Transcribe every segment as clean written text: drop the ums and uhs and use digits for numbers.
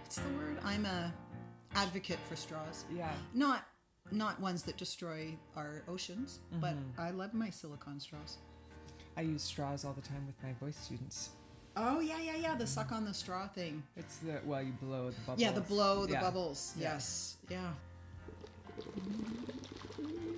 what's the word? I'm a advocate for straws. Yeah. Not ones that destroy our oceans, but I love my silicone straws. I use straws all the time with my voice students. Oh, yeah. The suck on the straw thing. It's you blow the bubbles. Yeah, the bubbles. Yeah. Yes. Yeah.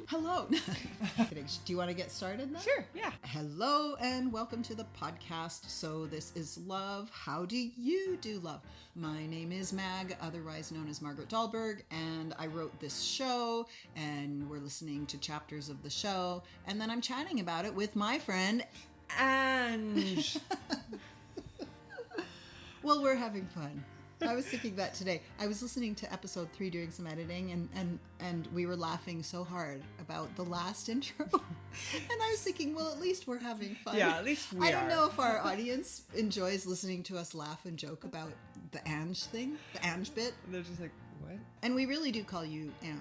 Hello. Do you want to get started now? Sure, yeah. Hello and welcome to the podcast. So this is Love. How do you do love? My name is Mag, otherwise known as Margaret Dahlberg, and I wrote this show, and we're listening to chapters of the show, and then I'm chatting about it with my friend Ange. Well, we're having fun. I was thinking that today. I was listening to episode 3 doing some editing, and we were laughing so hard about the last intro. And I was thinking, well, at least we're having fun. Yeah, at least we are. I don't know if our audience enjoys listening to us laugh and joke about the Ange thing, the Ange bit. They're just like, what? And we really do call you Ange.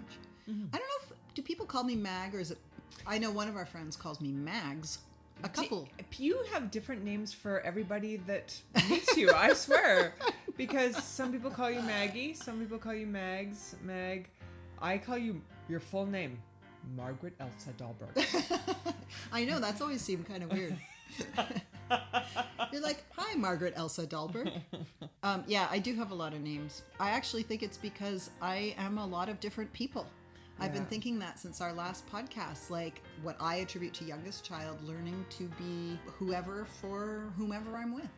Mm-hmm. I don't know do people call me Mag, or is it... I know one of our friends calls me Mags. A couple. You have different names for everybody that meets you, I swear. Because some people call you Maggie, some people call you Mags, Mag. I call you your full name, Margaret Elsa Dahlberg. I know, that's always seemed kind of weird. You're like, hi, Margaret Elsa Dahlberg. Yeah, I do have a lot of names. I actually think it's because I am a lot of different people. I've been thinking that since our last podcast, like what I attribute to youngest child, learning to be whoever for whomever I'm with.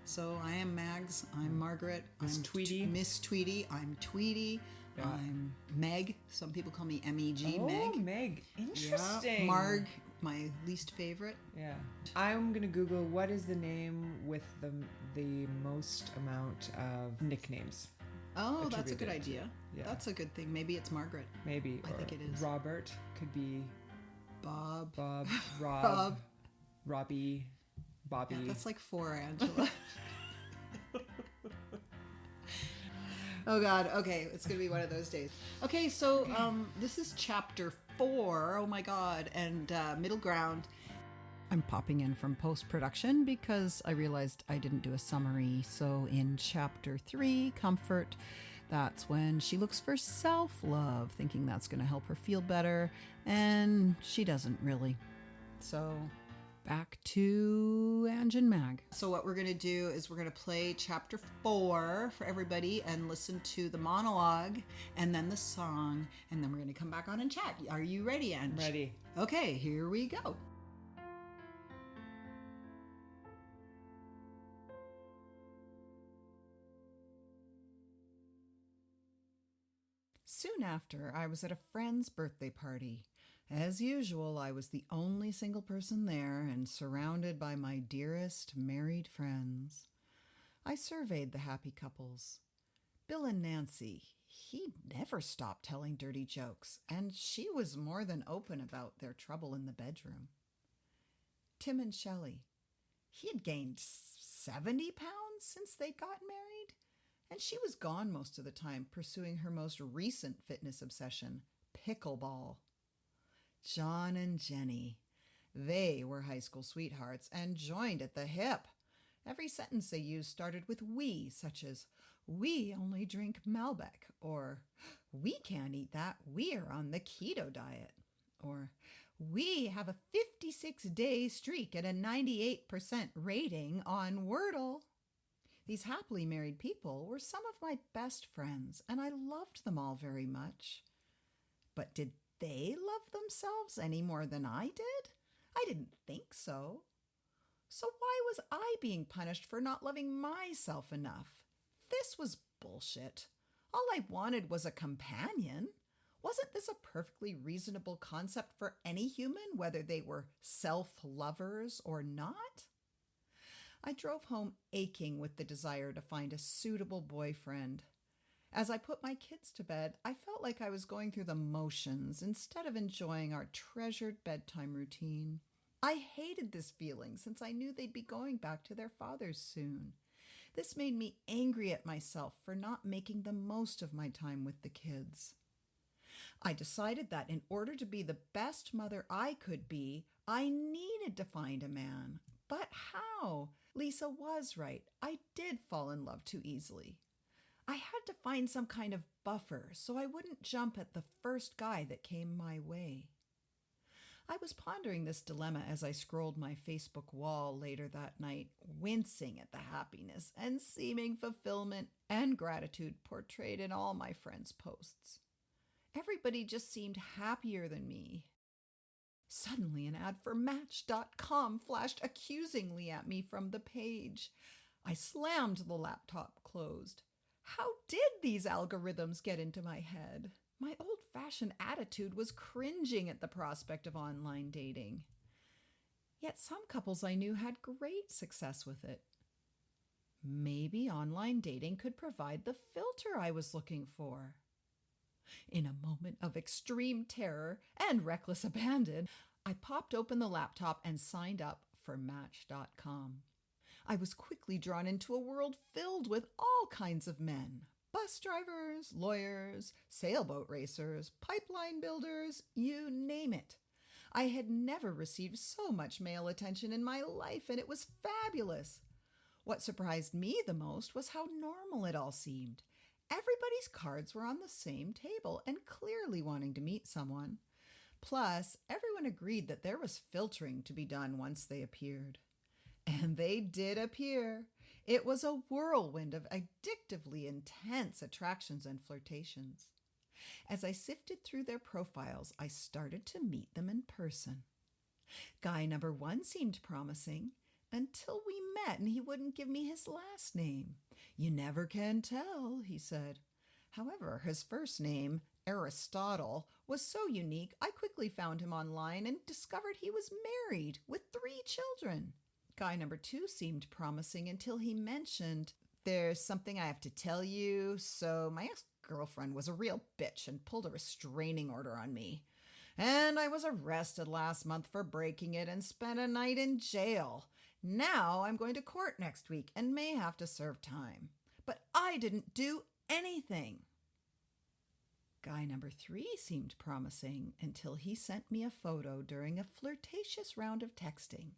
So I am Mags, I'm Margaret, Miss I'm Tweety. Miss Tweety, I'm Tweety, Yeah. I'm Meg. Some people call me MEG, Oh, Meg. Meg. Interesting. Yeah. Marg, my least favorite. Yeah. I'm going to Google what is the name with the most amount of nicknames. Oh, that's a good Attributed. idea. Yeah. That's a good thing. Maybe it's Margaret. Maybe. I think it is. Robert could be Bob. Rob, Rob. Robbie, Bobby. Yeah, that's like 4, Angela. Oh God. Okay, it's gonna be one of those days. Okay, so this is chapter 4. Oh my God, and middle ground. I'm popping in from post-production because I realized I didn't do a summary. So in chapter 3, comfort, that's when she looks for self-love, thinking that's going to help her feel better, and she doesn't really. So back to Ange and Mag. So what we're going to do is we're going to play chapter 4 for everybody and listen to the monologue and then the song, and then we're going to come back on and chat. Are you ready, Ange? Ready. Okay, here we go. Soon after, I was at a friend's birthday party. As usual, I was the only single person there and surrounded by my dearest married friends. I surveyed the happy couples. Bill and Nancy, he never stopped telling dirty jokes, and she was more than open about their trouble in the bedroom. Tim and Shelley, he had gained 70 pounds since they got married, and she was gone most of the time pursuing her most recent fitness obsession, pickleball. John and Jenny, they were high school sweethearts and joined at the hip. Every sentence they used started with we, such as, we only drink Malbec, or we can't eat that, we are on the keto diet, or we have a 56-day streak at a 98% rating on Wordle. These happily married people were some of my best friends, and I loved them all very much. But did they love themselves any more than I did? I didn't think so. So why was I being punished for not loving myself enough? This was bullshit. All I wanted was a companion. Wasn't this a perfectly reasonable concept for any human, whether they were self-lovers or not? I drove home aching with the desire to find a suitable boyfriend. As I put my kids to bed, I felt like I was going through the motions instead of enjoying our treasured bedtime routine. I hated this feeling since I knew they'd be going back to their fathers soon. This made me angry at myself for not making the most of my time with the kids. I decided that in order to be the best mother I could be, I needed to find a man. But how? Lisa was right. I did fall in love too easily. I had to find some kind of buffer so I wouldn't jump at the first guy that came my way. I was pondering this dilemma as I scrolled my Facebook wall later that night, wincing at the happiness and seeming fulfillment and gratitude portrayed in all my friends' posts. Everybody just seemed happier than me. Suddenly, an ad for Match.com flashed accusingly at me from the page. I slammed the laptop closed. How did these algorithms get into my head? My old-fashioned attitude was cringing at the prospect of online dating. Yet some couples I knew had great success with it. Maybe online dating could provide the filter I was looking for. In a moment of extreme terror and reckless abandon, I popped open the laptop and signed up for Match.com. I was quickly drawn into a world filled with all kinds of men. Bus drivers, lawyers, sailboat racers, pipeline builders, you name it. I had never received so much male attention in my life, and it was fabulous. What surprised me the most was how normal it all seemed. Everybody's cards were on the same table and clearly wanting to meet someone. Plus, everyone agreed that there was filtering to be done once they appeared. And they did appear. It was a whirlwind of addictively intense attractions and flirtations. As I sifted through their profiles, I started to meet them in person. Guy number 1 seemed promising until we met and he wouldn't give me his last name. You never can tell, he said. However, his first name, Aristotle, was so unique I quickly found him online and discovered he was married with 3 children. Guy number 2 seemed promising until he mentioned, "There's something I have to tell you, so my ex-girlfriend was a real bitch and pulled a restraining order on me. And I was arrested last month for breaking it and spent a night in jail. Now I'm going to court next week and may have to serve time. But I didn't do anything." Guy number 3 seemed promising until he sent me a photo during a flirtatious round of texting.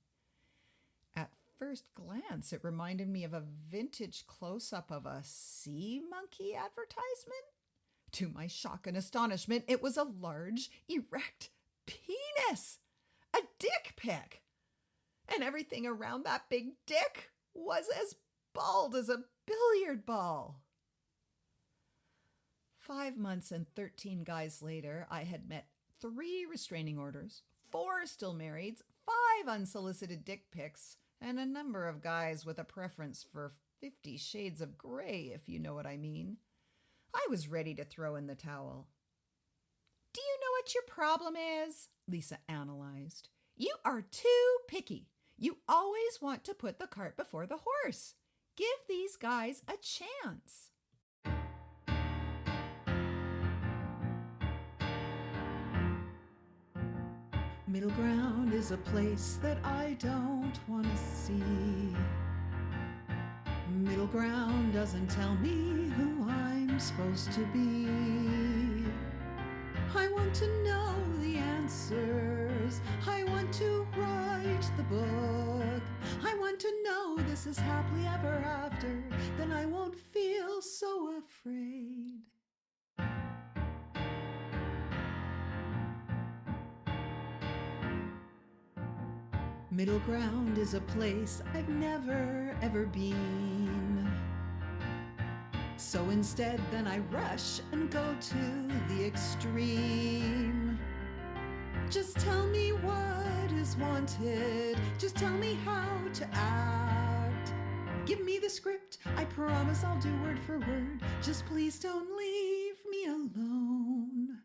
At first glance, it reminded me of a vintage close-up of a sea monkey advertisement. To my shock and astonishment, it was a large, erect penis, a dick pic. And everything around that big dick was as bald as a billiard ball. 5 months and 13 guys later, I had met 3 restraining orders, 4 still marrieds, 5 unsolicited dick pics, and a number of guys with a preference for 50 Shades of Grey, if you know what I mean. I was ready to throw in the towel. "Do you know what your problem is?" Lisa analyzed. "You are too picky. You always want to put the cart before the horse. Give these guys a chance." Middle ground is a place that I don't want to see. Middle ground doesn't tell me who I'm supposed to be. I want to know the answers. I want to write the book. I want to know this is happily ever after. Then I won't feel so afraid. Middle ground is a place I've never ever been. So instead, then I rush and go to the extreme. Just tell me what is wanted. Just tell me how to act. Give me the script. I promise I'll do word for word. Just please don't leave me alone.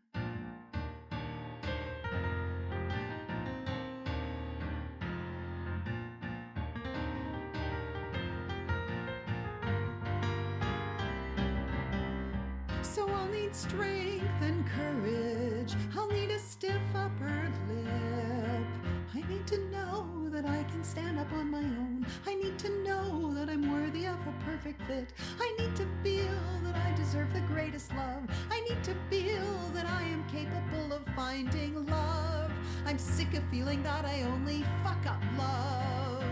So I'll need strength and courage. I'll need a stiff upper lip. I need to know that I can stand up on my own. I need to know that I'm worthy of a perfect fit. I need to feel that I deserve the greatest love. I need to feel that I am capable of finding love. I'm sick of feeling that I only fuck up love.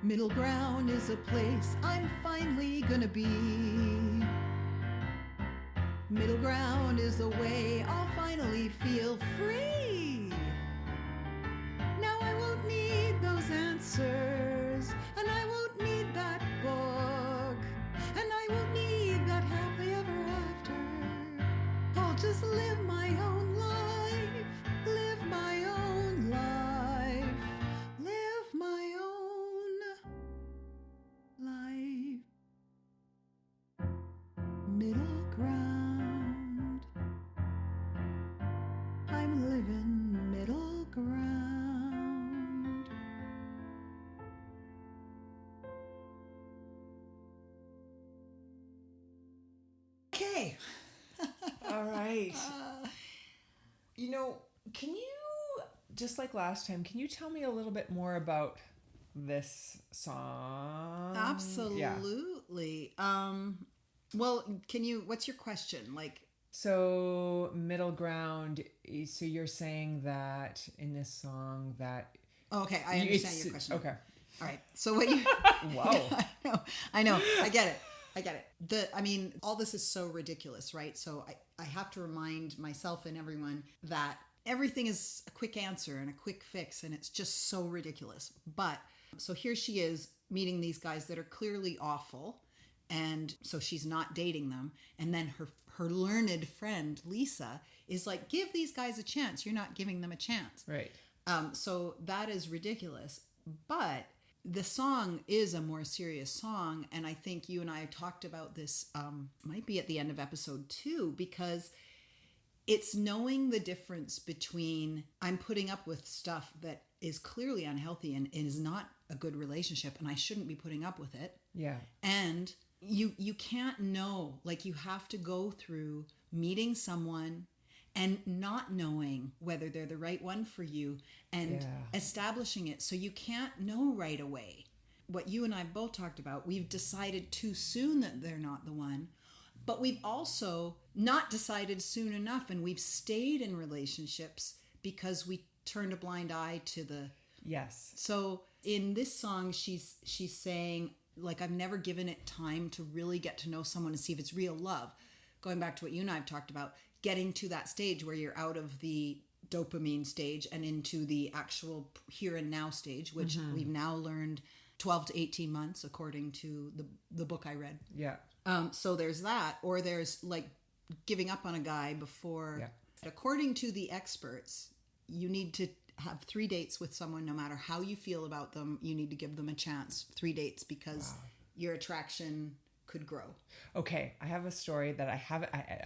Middle ground is a place I'm finally gonna be. Middle ground is the way I'll finally feel free. Now I won't need those answers, and I won't need that book, and I won't need that happily ever after. I'll just live my own life, live my own life, live my own life. Middle ground. I'm living middle ground. Okay. All right. Can you, just like last time, can you tell me a little bit more about this song? Absolutely. Well, what's your question? So middle ground, so you're saying that in this song that... Oh, okay, I understand your question. Okay. All right. So what you... Whoa. I know. I get it. All this is so ridiculous, right? So I have to remind myself and everyone that everything is a quick answer and a quick fix, and it's just so ridiculous. But so here she is meeting these guys that are clearly awful, and so she's not dating them. And then her learned friend Lisa is like, give these guys a chance. You're not giving them a chance. Right. So that is ridiculous. But the song is a more serious song, and I think you and I talked about this, might be at the end of episode 2, because it's knowing the difference between I'm putting up with stuff that is clearly unhealthy and is not a good relationship, and I shouldn't be putting up with it. Yeah. And you can't know, you have to go through meeting someone and not knowing whether they're the right one for you and establishing it. So you can't know right away. What you and I both talked about, we've decided too soon that they're not the one, but we've also not decided soon enough, and we've stayed in relationships because we turned a blind eye to the... Yes. So in this song, she's saying, I've never given it time to really get to know someone and see if it's real love. Going back to what you and I have talked about, getting to that stage where you're out of the dopamine stage and into the actual here and now stage, which we've now learned 12 to 18 months, according to the book I read. Yeah. So there's that, or there's giving up on a guy before. Yeah. According to the experts, you need to have 3 dates with someone. No matter how you feel about them, you need to give them a chance. 3 dates, because your attraction could grow. Okay, I have a story that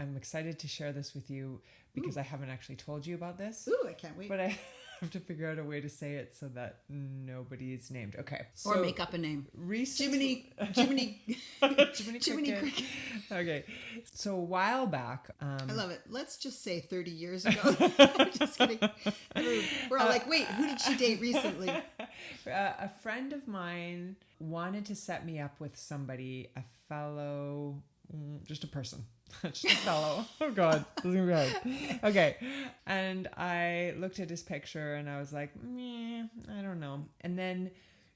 I'm excited to share this with you because I haven't actually told you about this. Ooh, I can't wait. But I have to figure out a way to say it so that nobody is named. Okay. Or make up a name. Jiminy Cricket. Okay. So a while back... I love it. Let's just say 30 years ago. I'm just kidding. We're all wait, who did she date recently? A friend of mine wanted to set me up with somebody, a fellow... just a person. Just a fellow. Oh God, this is gonna be hard. Okay. And I looked at his picture and I was like, I don't know. And then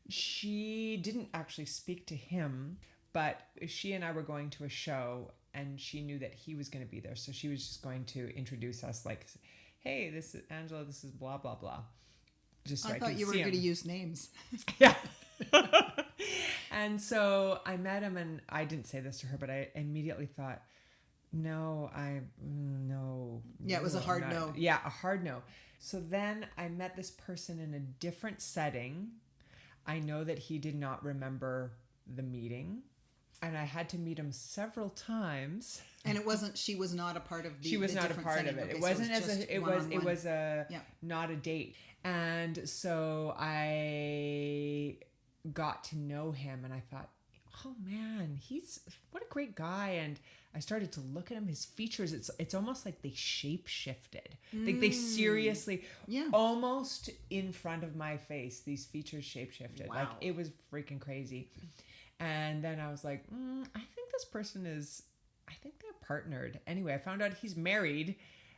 she didn't actually speak to him, but she and I were going to a show and she knew that he was going to be there. So she was just going to introduce us hey, this is Angela, this is blah, blah, blah. Just so I thought you were going to use names. Yeah. And so I met him and I didn't say this to her, but I immediately thought, no. Yeah, it was a hard no. Yeah, a hard no. So then I met this person in a different setting. I know that he did not remember the meeting. And I had to meet him several times. And she was not a part of the She was not a part of it. Okay, it wasn't it was not a date. And so I got to know him and I thought, oh man, what a great guy. And I started to look at him, his features, it's almost like they shape shifted. They seriously, almost in front of my face, these features shape shifted. Wow. It was freaking crazy. And then I was like, I think this person I think they're partnered. Anyway, I found out he's married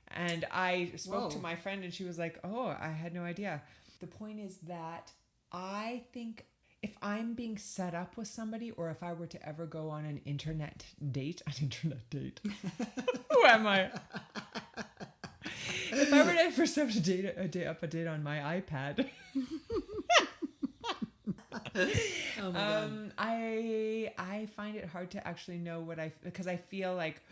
and I spoke to my friend and she was like, oh, I had no idea. The point is that I think if I'm being set up with somebody, or if I were to ever go on an internet date. Who am I? If I were to ever set up a date on my iPad, Oh my God. I find it hard to actually know because I feel like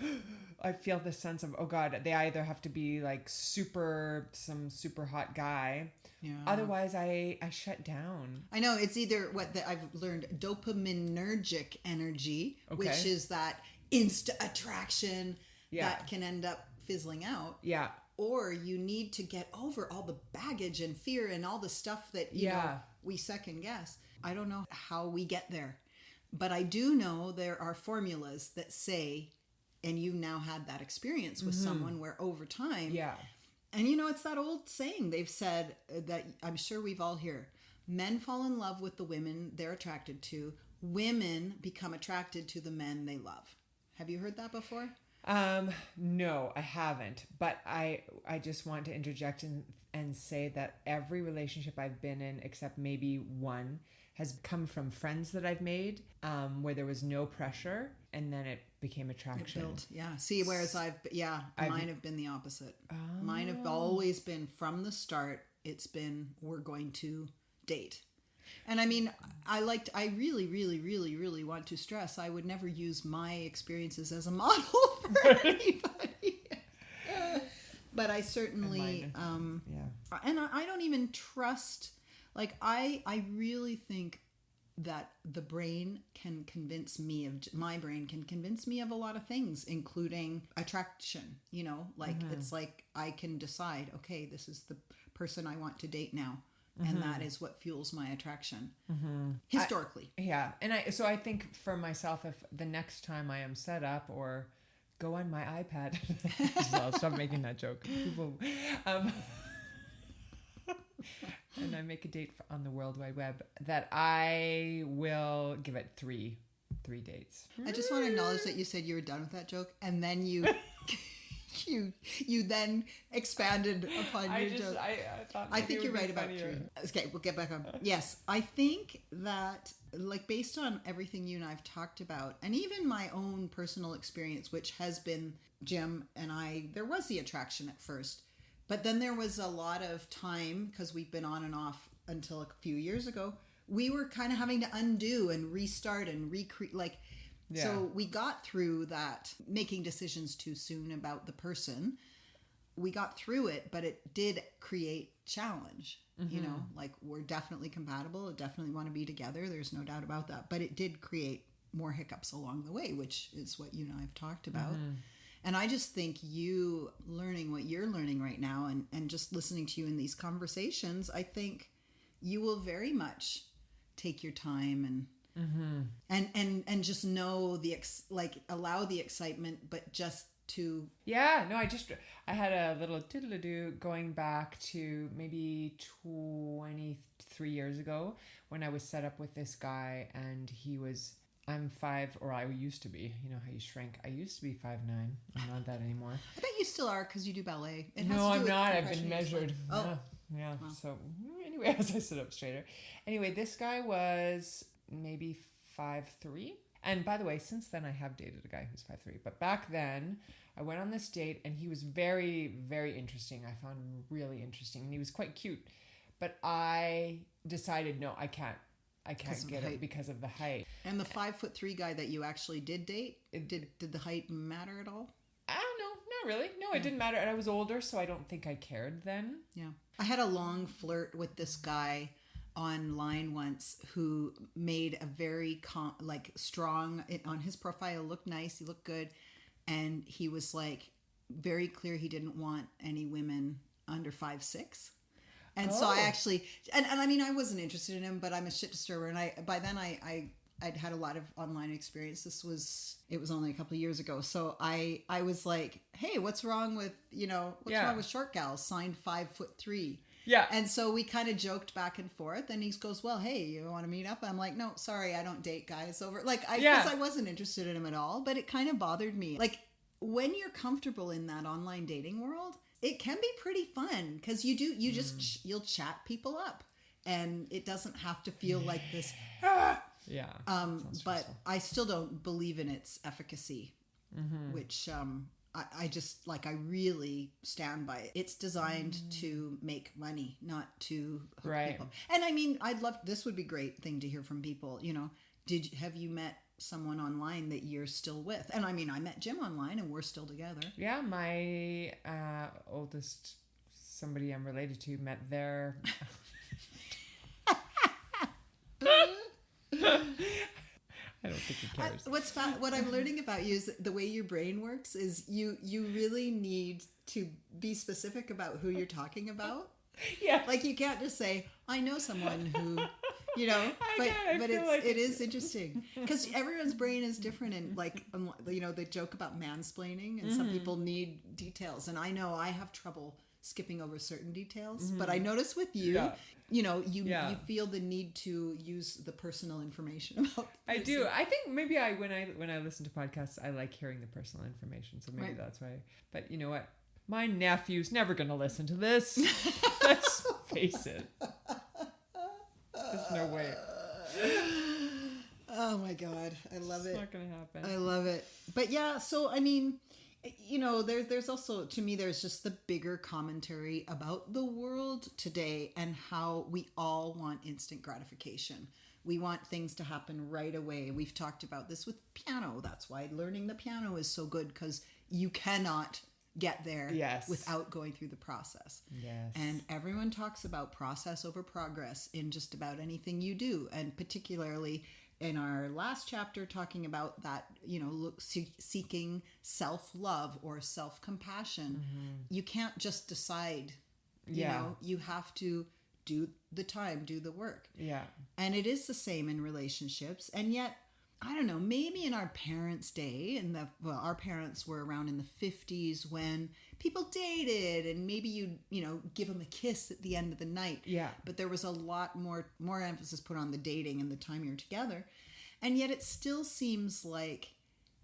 I feel this sense of, oh God, they either have to be like some super hot guy. Yeah. Otherwise I shut down. I know it's either I've learned dopaminergic energy, which is that instant attraction that can end up fizzling out. Yeah. Or you need to get over all the baggage and fear and all the stuff that you know we second guess. I don't know how we get there, but I do know there are formulas that say, and you now had that experience with someone where over time, and you know, it's that old saying they've said that I'm sure we've all heard: men fall in love with the women they're attracted to. Women become attracted to the men they love. Have you heard that before? No, I haven't, but I just want to interject and say that every relationship I've been in, except maybe one, has come from friends that I've made, where there was no pressure, and then it became attraction. It built, yeah. See, whereas mine have been the opposite. Oh. Mine have always been from the start. It's been, we're going to date. And I mean, I really, really, really, really want to stress, I would never use my experiences as a model for anybody. But I certainly, and I don't even trust, like, I really think that the brain can convince me my brain can convince me of a lot of things, including attraction, you know, like it's like I can decide, okay, this is the person I want to date now. And that is what fuels my attraction historically. And I think for myself, if the next time I am set up or go on my iPad, well, stop making that joke. People, and I make a date on the World Wide Web, that I will give it three dates. I just want to acknowledge that you said you were done with that joke, and then you you then expanded upon your joke. I think you're right about three. Okay, we'll get back on. Yes, I think that, like, based on everything you and I've talked about, and even my own personal experience, which has been Jim and I, there was the attraction at first, but then there was a lot of time, because we've been on and off until a few years ago, we were kind of having to undo and restart and recreate, like. Yeah. So we got through that, making decisions too soon about the person. We got through it, but it did create challenge. You know, like, we're definitely compatible. Definitely want to be together. There's no doubt about that. But it did create more hiccups along the way, which is what you and I have talked about. And I just think you learning what you're learning right now, and just listening to you in these conversations, I think you will very much take your time and and just know allow the excitement, but just to I had a little toodle-doo going back to maybe 23 years ago, when I was set up with this guy, and I'm 5, or I used to be, you know how you shrink. I used to be 5'9". I'm not that anymore. I bet you still are, because you do ballet. No, I'm not. I've been measured. Oh. Yeah. Wow. So anyway, as I sit up straighter. Anyway, this guy was maybe 5'3". And by the way, since then I have dated a guy who's 5'3". But back then I went on this date, and he was very, very interesting. I found him really interesting, and he was quite cute. But I decided, no, I can't get it because of the height. And the 5'3" guy that you actually did date, did the height matter at all? I don't know, not really. No, it didn't matter. And I was older, so I don't think I cared then. Yeah. I had a long flirt with this guy online once, who made a very strong, on his profile, looked nice, he looked good, and he was like very clear he didn't want any women under 5'6". And so I actually, and I mean, I wasn't interested in him, but I'm a shit disturber, and by then I'd had a lot of online experience. It was only a couple of years ago, so I was like, hey, what's wrong with wrong with short gals signed 5'3"? Yeah. And so we kind of joked back and forth, and he goes, well, hey, you want to meet up? I'm like, no, sorry, I don't date guys over, because I wasn't interested in him at all, but it kind of bothered me. Like, when you're comfortable in that online dating world, it can be pretty fun, because you'll chat people up. and it doesn't have to feel like this. Yeah. But I still don't believe in its efficacy, which I just like, I really stand by it. It's designed to make money, not to hook people. And I mean, this would be a great thing to hear from people, you know, have you met someone online that you're still with? And I mean, I met Jim online and we're still together. Yeah. My oldest, somebody I'm related to, met their... I don't think he cares. What I'm learning about you is the way your brain works is you really need to be specific about who you're talking about. Yeah. Like you can't just say, I know someone who, you know, but it is interesting because everyone's brain is different, and like, you know, they joke about mansplaining, and some people need details, and I know I have trouble skipping over certain details, but I notice with you, you know, you feel the need to use the personal information about the I do. I think maybe when I listen to podcasts, I like hearing the personal information, so maybe that's why. But you know what? My nephew's never going to listen to this. Let's face it. There's no way. Oh my God. I love it. It's not going to happen. I love it. But yeah, so I mean, you know, there's also, to me, there's just the bigger commentary about the world today and how we all want instant gratification. We want things to happen right away. We've talked about this with piano. That's why learning the piano is so good, because you cannot get there without going through the process. Yes. And everyone talks about process over progress in just about anything you do. And particularly in our last chapter, talking about that, you know, seeking self-love or self-compassion. You can't just decide, you know, you have to do the time, do the work. Yeah. And it is the same in relationships. And yet, I don't know, maybe in our parents' day, our parents were around in the 50s when people dated, and maybe you know, give them a kiss at the end of the night. Yeah. But there was a lot more emphasis put on the dating and the time you're together. And yet it still seems like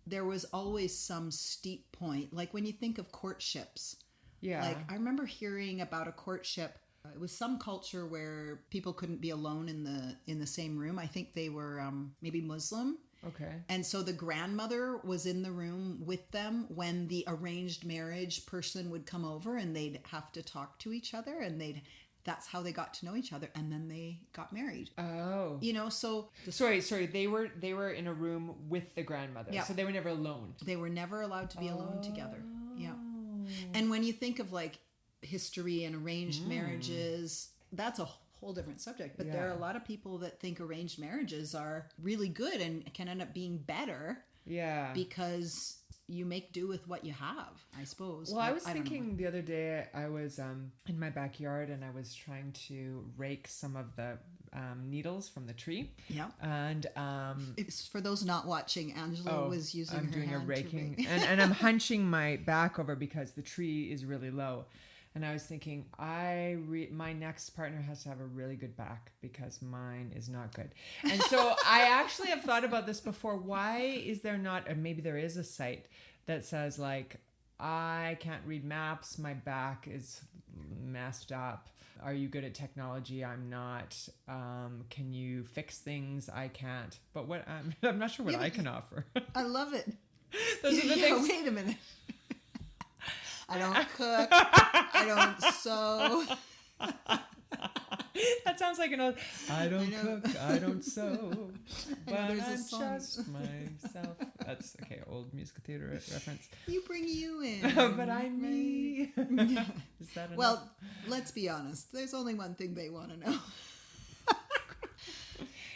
there was always some steep point. Like when you think of courtships. Yeah. Like I remember hearing about a courtship. It was some culture where people couldn't be alone in the same room. I think they were maybe Muslim. Okay. And so the grandmother was in the room with them when the arranged marriage person would come over, and they'd have to talk to each other, and that's how they got to know each other, and then they got married. Oh. You know, so sorry, they were in a room with the grandmother. Yeah. So they were never alone. They were never allowed to be alone together. Yeah. And when you think of like history and arranged marriages, that's a whole different subject, but there are a lot of people that think arranged marriages are really good and can end up being better because you make do with what you have, I suppose. Well, I was thinking the other day, I was in my backyard and I was trying to rake some of the needles from the tree. Yeah. And it's for those not watching, Angela was using her hand a raking and I'm hunching my back over because the tree is really low. And I was thinking, my next partner has to have a really good back because mine is not good. And so I actually have thought about this before. Why is there not, and maybe there is a site that says like, I can't read maps. My back is messed up. Are you good at technology? I'm not. Can you fix things? I can't. But I'm not sure what I can offer. I love it. Those are the things. Wait a minute. I don't cook. I don't sew. That sounds like an old. I don't cook. I don't sew. But I'm just myself. That's okay. Old musical theater reference. You bring you in. But I'm me. Yeah. Is that enough? Well, let's be honest. There's only one thing they want to know.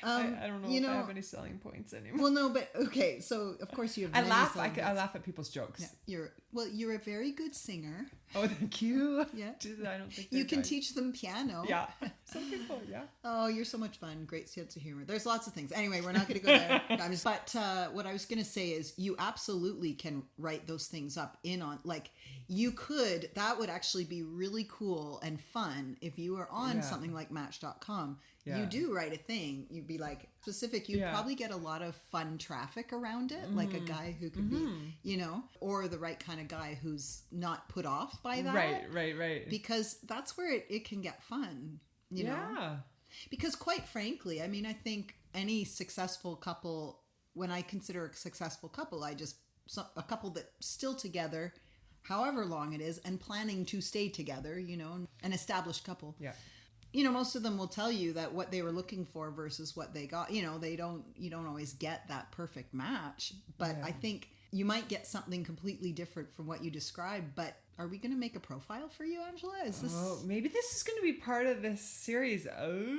I don't know if I have any selling points anymore. Well, no, but okay. So of course you have. I laugh at people's jokes. Yeah, you're a very good singer. Oh, thank you. Yeah. I don't think you can teach them piano. Yeah. Some people, yeah. Oh, you're so much fun. Great sense of humor. There's lots of things. Anyway, we're not going to go there. But what I was going to say is you absolutely can write those things up like you could. That would actually be really cool and fun if you were on something like Match.com. Yeah. You do write a thing. You'd be like specific. You'd probably get a lot of fun traffic around it, like a guy who could be, you know, or the right kind of guy who's not put off by that. Right. Because that's where it can get fun, you know? Because quite frankly, I mean, I think any successful couple, when I consider a successful couple, a couple that's still together, however long it is, and planning to stay together, an established couple. Yeah. Most of them will tell you that what they were looking for versus what they got, you don't always get that perfect match. But I think you might get something completely different from what you described. But are we going to make a profile for you, Angela? Is this? Oh, maybe this is going to be part of this series. Oh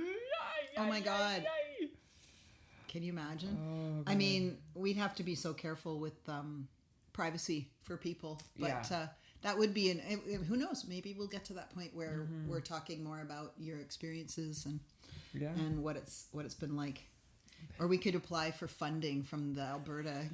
my God. Can you imagine? Oh, God. I mean, we'd have to be so careful with privacy for people. But that would be who knows? Maybe we'll get to that point where we're talking more about your experiences and what it's been like. Or we could apply for funding from the Alberta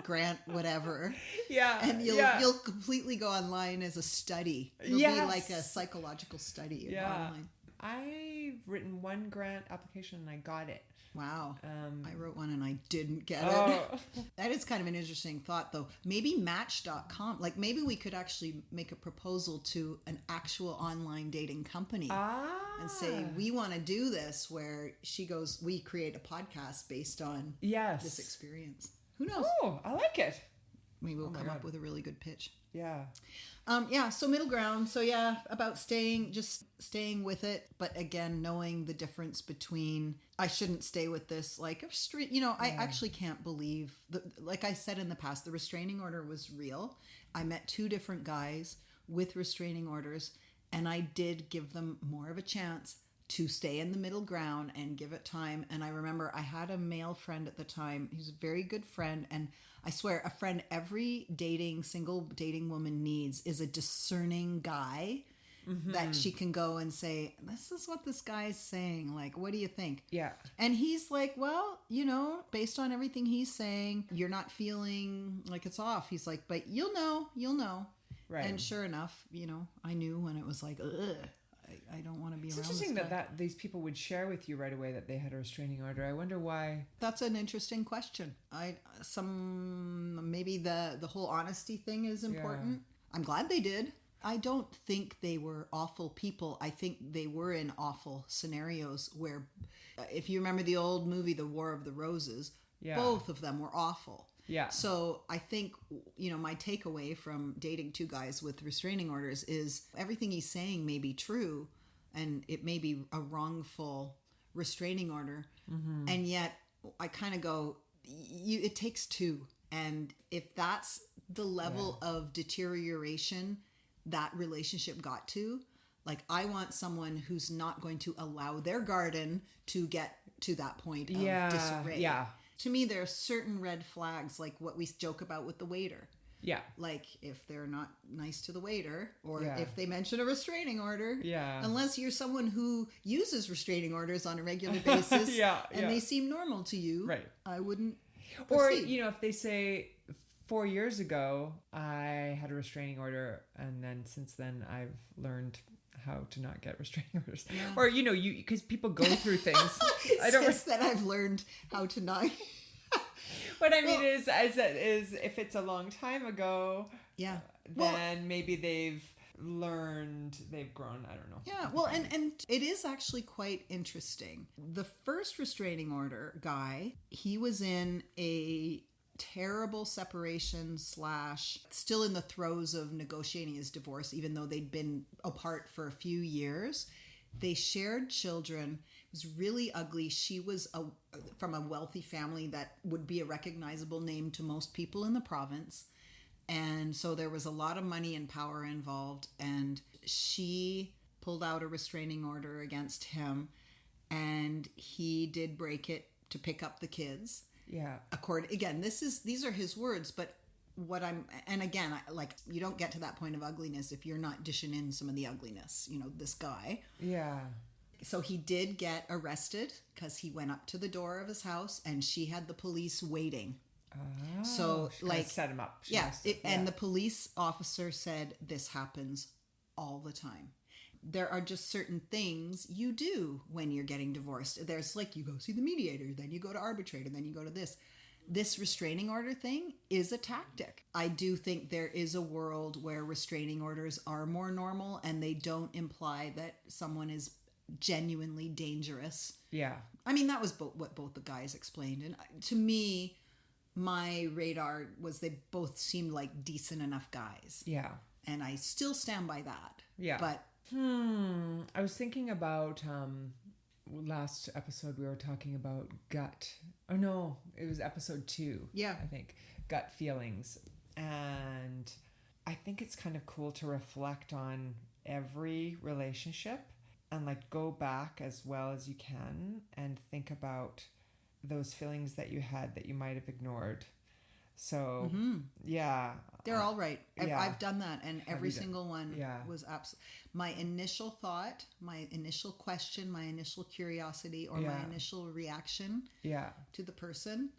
grant, whatever. Yeah. And you'll completely go online as a study. It'll be like a psychological study online. I've written one grant application and I got it. Wow. I wrote one and I didn't get it. That is kind of an interesting thought, though. Maybe Match.com, like maybe we could actually make a proposal to an actual online dating company and say, we want to do this, where she goes, we create a podcast based on this experience. Who knows? Oh, I like it. Maybe we'll come up with a really good pitch. Yeah. So middle ground. So about staying with it. But again, knowing the difference between, I shouldn't stay with this, like a street, I actually can't believe like I said in the past, the restraining order was real. I met 2 different guys with restraining orders, and I did give them more of a chance to stay in the middle ground and give it time. And I remember I had a male friend at the time. He was a very good friend. And I swear, a friend every single dating woman needs is a discerning guy that she can go and say, this is what this guy's saying. Like, what do you think? Yeah. And he's like, well, based on everything he's saying, you're not feeling like it's off. He's like, but you'll know. Right. And sure enough, I knew when it was like, ugh. I don't want to be around this guy. It's interesting that these people would share with you right away that they had a restraining order. I wonder why. That's an interesting question. Maybe the whole honesty thing is important. Yeah. I'm glad they did. I don't think they were awful people. I think they were in awful scenarios where, if you remember the old movie, The War of the Roses, both of them were awful. Yeah. So I think, my takeaway from dating 2 guys with restraining orders is everything he's saying may be true, and it may be a wrongful restraining order. Mm-hmm. And yet I kind of go, it takes 2. And if that's the level of deterioration that relationship got to, like, I want someone who's not going to allow their garden to get to that point of disarray. Yeah. To me, there are certain red flags, like what we joke about with the waiter. Yeah. Like, if they're not nice to the waiter, or if they mention a restraining order. Yeah. Unless you're someone who uses restraining orders on a regular basis and they seem normal to you. Right. I wouldn't proceed. Or, if they say 4 years ago, I had a restraining order, and then since then I've learned how to not get restraining orders. Yeah. Or, because people go through things. That I've learned how to not. What I mean is if it's a long time ago, then maybe they've grown, I don't know. Yeah, well, and it is actually quite interesting. The first restraining order guy, he was in a terrible separation / still in the throes of negotiating his divorce, even though they'd been apart for a few years. They shared children. It was really ugly. She was from a wealthy family that would be a recognizable name to most people in the province. And so there was a lot of money and power involved. And she pulled out a restraining order against him. And he did break it to pick up the kids. Yeah. These are his words, but you don't get to that point of ugliness if you're not dishing in some of the ugliness, this guy. Yeah. So he did get arrested because he went up to the door of his house and she had the police waiting. Oh, so set him up. And the police officer said, this happens all the time. There are just certain things you do when you're getting divorced. There's you go see the mediator, then you go to arbitrator, then you go to this. This restraining order thing is a tactic. I do think there is a world where restraining orders are more normal and they don't imply that someone is genuinely dangerous. Yeah. I mean, that was what both the guys explained. And to me, my radar was they both seemed like decent enough guys. Yeah. And I still stand by that. Yeah. But I was thinking about last episode we were talking about gut. Oh no, it was episode 2. Yeah. I think gut feelings. And I think it's kind of cool to reflect on every relationship and like go back as well as you can and think about those feelings that you had that you might have ignored. So yeah, they're all right. yeah. I've done that, and every single one Yeah. was absolutely. My initial thought, my initial question, my initial curiosity, or my Yeah. initial reaction yeah, to the person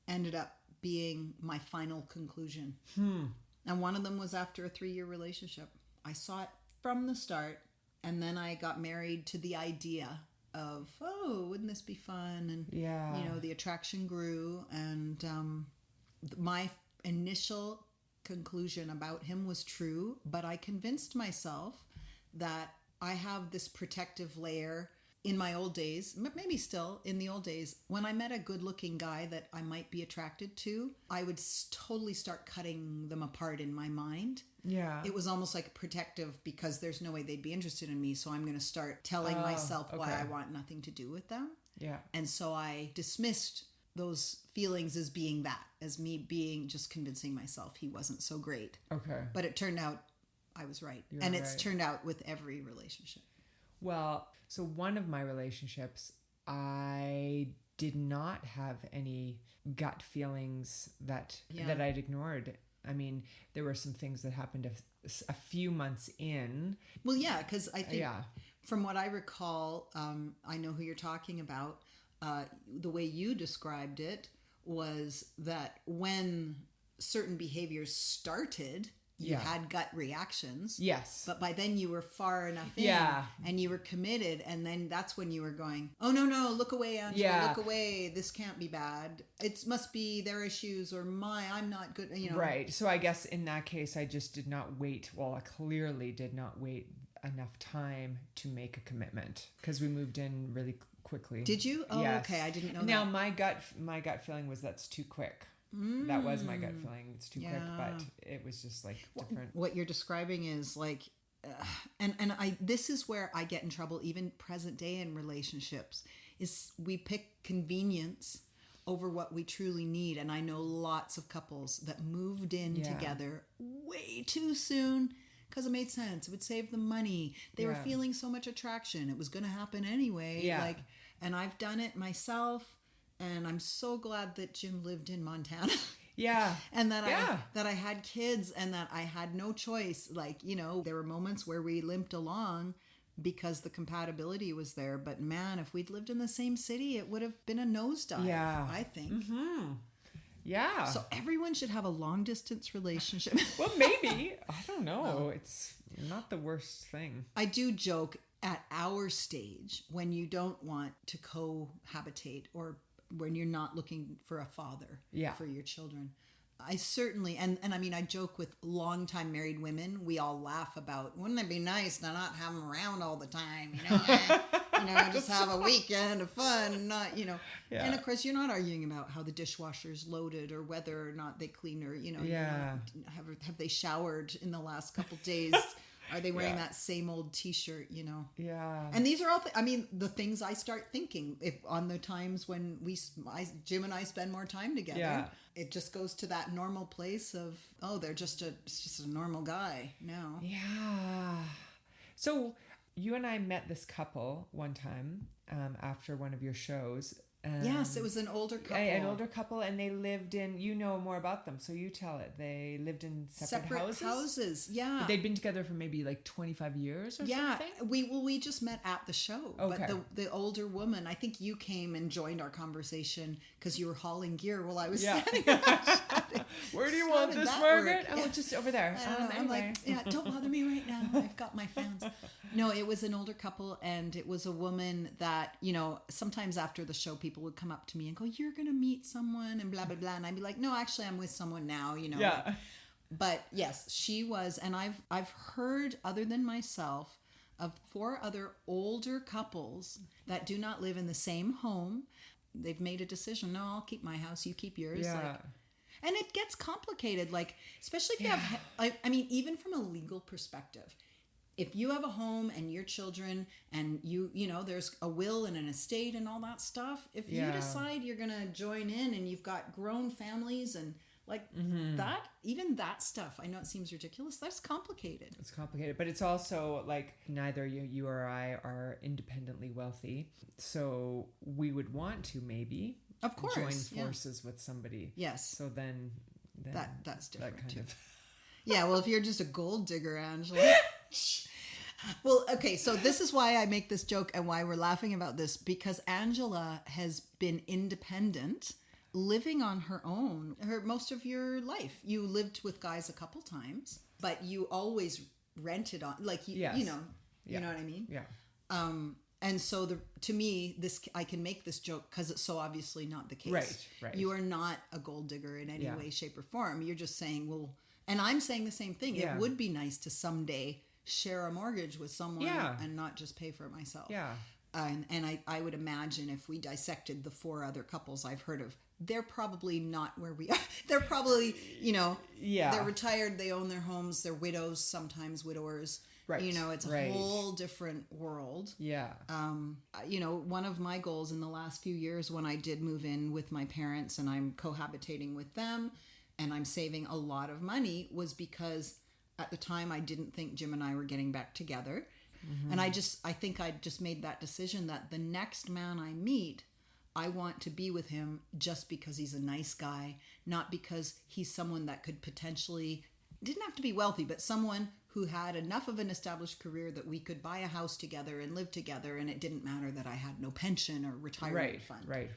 ended up being my final conclusion. And one of them was after a 3-year relationship. I saw it from the start, and then I got married to the idea of, oh, wouldn't this be fun? And yeah, you know, the attraction grew, and my initial conclusion about him was true, but I convinced myself that I have this protective layer in my old days, maybe still in the old days. When I met a good-looking guy that I might be attracted to, I would totally start cutting them apart in my mind. yeah. It was almost like protective, because there's no way they'd be interested in me, so I'm going to start telling myself why okay. I want nothing to do with them. Yeah. And so I dismissed those feelings as being that, as me being just convincing myself he wasn't so great. Okay. But it turned out I was right. You're and it's right. turned out with every relationship. Well, so one of my relationships, I did not have any gut feelings that I'd ignored. I mean, there were some things that happened a few months in. Well, yeah, because I think Yeah. from what I recall, I know who you're talking about. The way you described it was that when certain behaviors started, you Yeah. had gut reactions. Yes. But by then you were far enough in, Yeah. and you were committed, and then that's when you were going, oh, no, look away, Angela, Yeah. look away, this can't be bad. It must be their issues, or I'm not good, you know. Right. So I guess in that case, I just did not wait. Well, I clearly did not wait enough time to make a commitment because we moved in really quickly. Did you? Oh, Yes. okay, I didn't know Now, that. my gut feeling was that's too quick. That was my gut feeling. It's too quick, Yeah. but it was just like different. What you're describing is like, this is where I get in trouble, even present day in relationships, is we pick convenience over what we truly need. And I know lots of couples that moved in Yeah. together way too soon because it made sense. It would save them money. They were Yeah. feeling so much attraction. It was going to happen anyway. Yeah. And I've done it myself. And I'm so glad that Jim lived in Montana. Yeah. And that Yeah. I had kids, and that I had no choice. Like, you know, there were moments where we limped along because the compatibility was there. But man, if we'd lived in the same city, it would have been a nosedive, Yeah. I think. Yeah. So everyone should have a long distance relationship. Well, maybe. I don't know. It's not the worst thing. I do joke at our stage, when you don't want to cohabitate, or when you're not looking for a father for your children. I certainly, and I mean, I joke with longtime married women. We all laugh about, wouldn't it be nice to not have them around all the time? Just have a weekend of fun, not, Yeah. And of course, you're not arguing about how the dishwasher's loaded or whether or not they clean, or, Yeah. have they showered in the last couple days? Are they wearing that same old T-shirt, Yeah. And these are all, the things I start thinking on the times when Jim and I spend more time together. Yeah. It just goes to that normal place of, they're it's just a normal guy now. Yeah. So you and I met this couple one time after one of your shows. Yes, it was an older couple. An older couple, and they lived in, more about them, so you tell it. They lived in separate houses. Yeah. But they'd been together for maybe like 25 years or yeah, something? we just met at the show. Okay. But the older woman, I think you came and joined our conversation because you were hauling gear while I was standing there. Where do you How want did this, that Margaret? work? Oh, just over there. I don't know. I'm Anyway. like, don't bother me right now. I've got my fans. No, it was an older couple, and it was a woman that, sometimes after the show, people would come up to me and go, you're going to meet someone and blah, blah, blah. And I'd be like, no, actually, I'm with someone now, Yeah. But yes, she was, and I've heard, other than myself, of 4 other older couples that do not live in the same home. They've made a decision. No, I'll keep my house. You keep yours. Yeah. Like, and it gets complicated. Like, especially if you have, I mean, even from a legal perspective, if you have a home and your children and you know, there's a will and an estate and all that stuff. If you decide you're going to join in and you've got grown families and like that, even that stuff, I know it seems ridiculous. That's complicated. It's complicated, but it's also like neither you or I are independently wealthy. So we would want to maybe of course join forces with somebody. Yes. So then that's different that kind too. of. Yeah, well, if you're just a gold digger, Angela. Well, okay, so this is why I make this joke and why we're laughing about this, because Angela has been independent, living on her own most of your life. You lived with guys a couple times, but you always rented on, like, you know, you know what I mean? Yeah. And so to me, I can make this joke because it's so obviously not the case. Right. You are not a gold digger in any way, shape, or form. You're just saying, well, and I'm saying the same thing. Yeah. It would be nice to someday share a mortgage with someone and not just pay for it myself. Yeah. And I would imagine if we dissected the 4 other couples I've heard of, they're probably not where we are. They're probably, you know, they're retired, they own their homes, they're widows, sometimes widowers. Right. You know, it's a whole different world. Yeah. You know, one of my goals in the last few years when I did move in with my parents and I'm cohabitating with them and I'm saving a lot of money was because at the time I didn't think Jim and I were getting back together. And I think I just made that decision that the next man I meet, I want to be with him just because he's a nice guy, not because he's someone that could potentially, didn't have to be wealthy, but someone who had enough of an established career that we could buy a house together and live together, and it didn't matter that I had no pension or retirement fund. Right.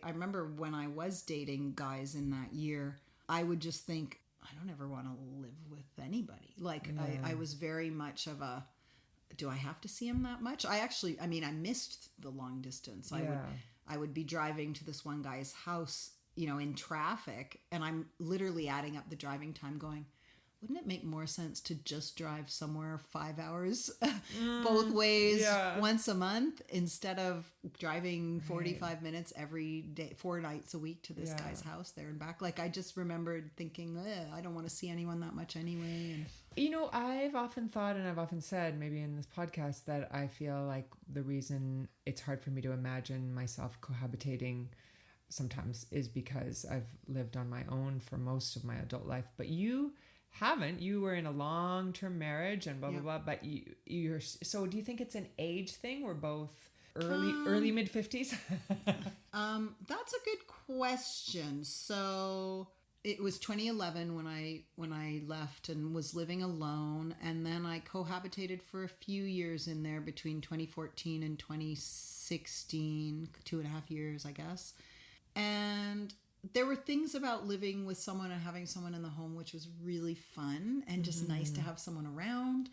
I remember when I was dating guys in that year, I would just think, I don't ever want to live with anybody. Like, I was very much of a, do I have to see him that much? I missed the long distance. I would be driving to this one guy's house, you know, in traffic, and I'm literally adding up the driving time going, wouldn't it make more sense to just drive somewhere 5 hours both ways once a month instead of driving 45 minutes every day, 4 nights a week to this guy's house there and back? Like, I just remembered thinking, I don't want to see anyone that much anyway. And you know, I've often thought, and I've often said, maybe in this podcast, that I feel like the reason it's hard for me to imagine myself cohabitating sometimes is because I've lived on my own for most of my adult life. But you haven't. You were in a long-term marriage and blah blah blah. But you're so. Do you think it's an age thing? We're both early mid 50s. That's a good question. So it was 2011 when I left and was living alone, and then I cohabitated for a few years in there between 2014 and 2016, 2.5 years, I guess. And there were things about living with someone and having someone in the home which was really fun and just nice to have someone around.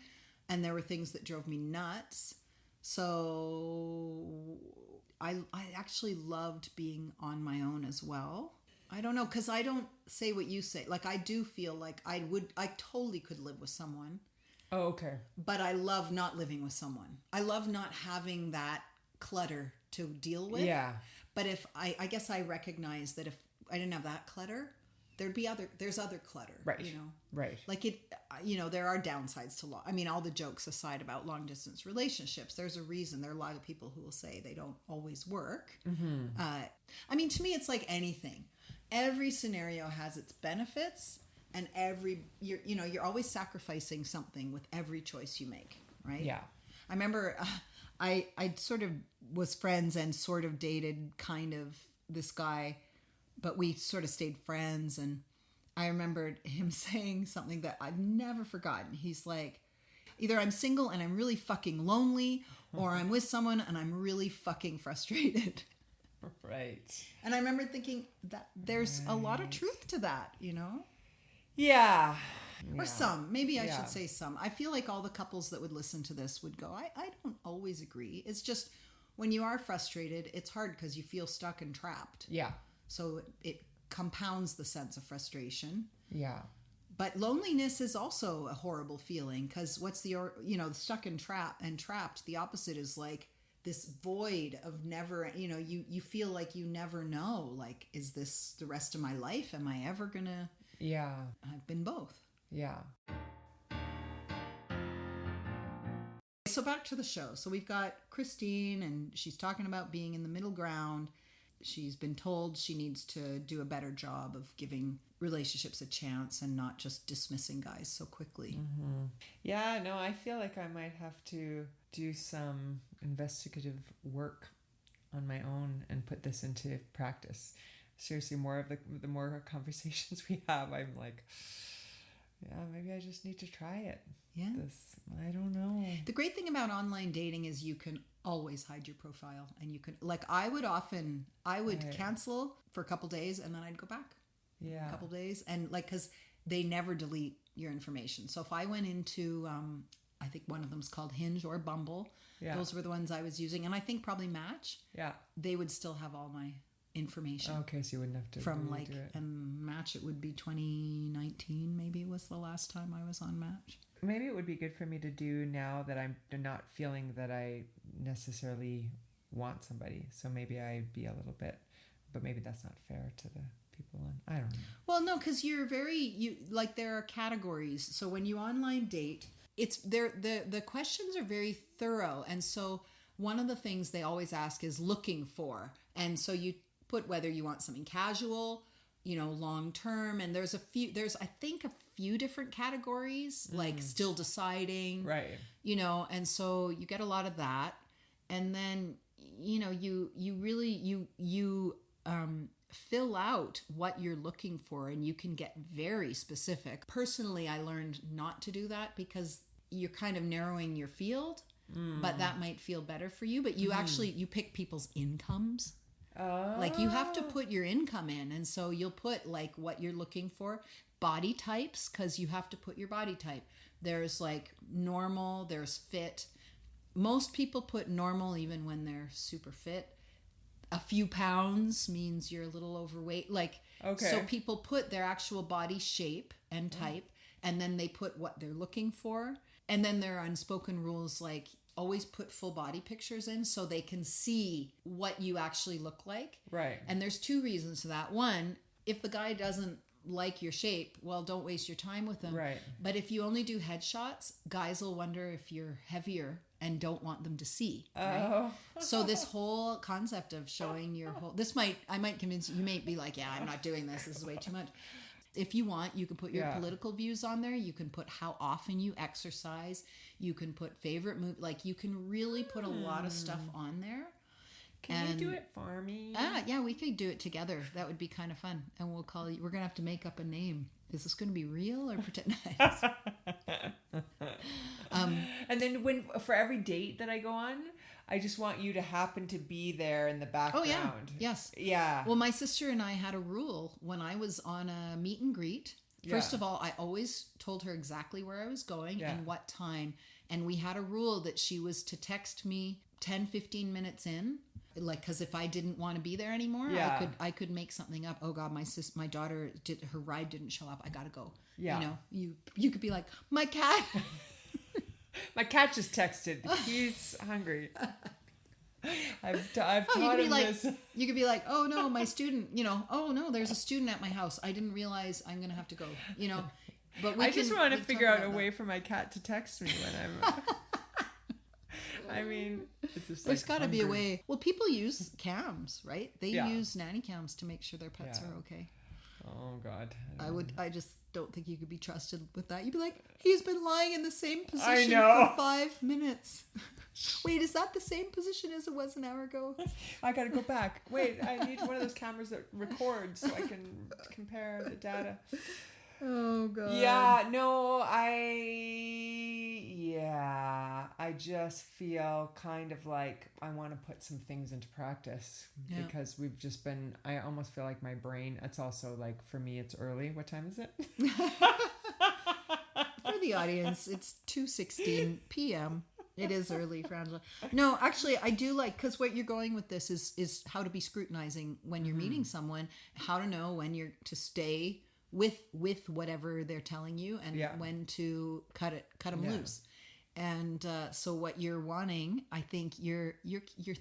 And there were things that drove me nuts. So I actually loved being on my own as well. I don't know, because I don't say what you say. Like, I do feel like I totally could live with someone. Oh, okay. But I love not living with someone. I love not having that clutter to deal with. Yeah. But if I guess I recognize that if I didn't have that clutter, there's other clutter. Right. You know? Right. Like there are downsides to I mean, all the jokes aside about long distance relationships, there's a reason. There are a lot of people who will say they don't always work. I mean, to me, it's like anything. Every scenario has its benefits, and you're always sacrificing something with every choice you make, right? Yeah. I remember I sort of was friends and sort of dated kind of this guy, but we sort of stayed friends, and I remembered him saying something that I've never forgotten. He's like, either I'm single and I'm really fucking lonely, or I'm with someone and I'm really fucking frustrated. Right. And I remember thinking that there's a lot of truth to that, you know? Yeah. Or some. Maybe I should say some. I feel like all the couples that would listen to this would go, I don't always agree. It's just when you are frustrated, it's hard because you feel stuck and trapped. Yeah. So it compounds the sense of frustration. Yeah. But loneliness is also a horrible feeling, because what's stuck and trapped, the opposite is like this void of never, you feel like you never know, like, is this the rest of my life? Am I ever gonna? Yeah. I've been both. Yeah. So back to the show. So we've got Christine, and she's talking about being in the middle ground. She's been told she needs to do a better job of giving relationships a chance and not just dismissing guys so quickly. Mm-hmm. Yeah, no, I feel like I might have to do some investigative work on my own and put this into practice. Seriously, the more conversations we have, I'm like, yeah, maybe I just need to try it. Yeah. I don't know. The great thing about online dating is you can always hide your profile, and you can, like, I would right. cancel for a couple days and then I'd go back. Yeah. A couple days, and like, because they never delete your information. So if I went into, I think one of them's called Hinge or Bumble. Yeah. Those were the ones I was using, and I think probably Match. Yeah. They would still have all my information. Okay, so you wouldn't have to from really like do it. And Match, it would be 2019 maybe was the last time I was on Match. Maybe it would be good for me to do now that I'm not feeling that I necessarily want somebody. So maybe I'd be a little bit, but maybe that's not fair to the people on. I don't know. Well, no, because there are categories. So when you online date, it's the questions are very thorough, and so one of the things they always ask is looking for, and so you put whether you want something casual, long term, and there's I think a few different categories, like still deciding, right? And so you get a lot of that, and then you really fill out what you're looking for, and you can get very specific. Personally, I learned not to do that because you're kind of narrowing your field, but that might feel better for you. But you pick people's incomes. Oh. Like, you have to put your income in, and so you'll put like what you're looking for. Body types, because you have to put your body type. There's like normal, there's fit. Most people put normal even when they're super fit. A few pounds means you're a little overweight. Like, okay. So people put their actual body shape and type, and then they put what they're looking for. And then there are unspoken rules, like always put full body pictures in so they can see what you actually look like. Right. And there's two reasons for that. One, if the guy doesn't like your shape, well, don't waste your time with them. Right. But if you only do headshots, guys will wonder if you're heavier and don't want them to see. Right? Oh. So this whole concept of showing your whole, I might convince you may be like, yeah, I'm not doing this. This is way too much. If you want, you can put your political views on there. You can put how often you exercise. You can put favorite movie. Like, you can really put a lot of stuff on there. Can you do it for me? Yeah, we could do it together. That would be kind of fun. And we'll call you. We're gonna have to make up a name. Is this gonna be real or pretend? And then for every date that I go on, I just want you to happen to be there in the background. Oh yeah, yes, yeah. Well, my sister and I had a rule when I was on a meet and greet. First of all, I always told her exactly where I was going and what time. And we had a rule that she was to text me 10, 15 minutes in. Like, because if I didn't want to be there anymore, I could make something up. Oh God, my daughter her ride didn't show up. I gotta go. Yeah. You could be like, my cat. My cat just texted. He's hungry. I've taught him this. You could be like, oh no, my student. Oh no, there's a student at my house. I didn't realize I'm gonna have to go. But I just want to figure out a way for my cat to text me when I'm. I mean, it's just there's got to be a way. Well, people use cams, right? They use nanny cams to make sure their pets are okay. Oh God. I just don't think you could be trusted with that. You'd be like, he's been lying in the same position for 5 minutes. Wait, is that the same position as it was an hour ago? I gotta go back. Wait, I need one of those cameras that records so I can compare the data. Oh God. Yeah, no, I just feel kind of like I want to put some things into practice because we've just been, I almost feel like my brain, it's also like, for me, it's early. What time is it? For the audience, it's 2:16 p.m. It is early for Angela. No, actually, I do like, because what you're going with this is how to be scrutinizing when you're meeting someone, how to know when you're to stay with whatever they're telling you, and when to cut them loose. And so what you're wanting, I think you're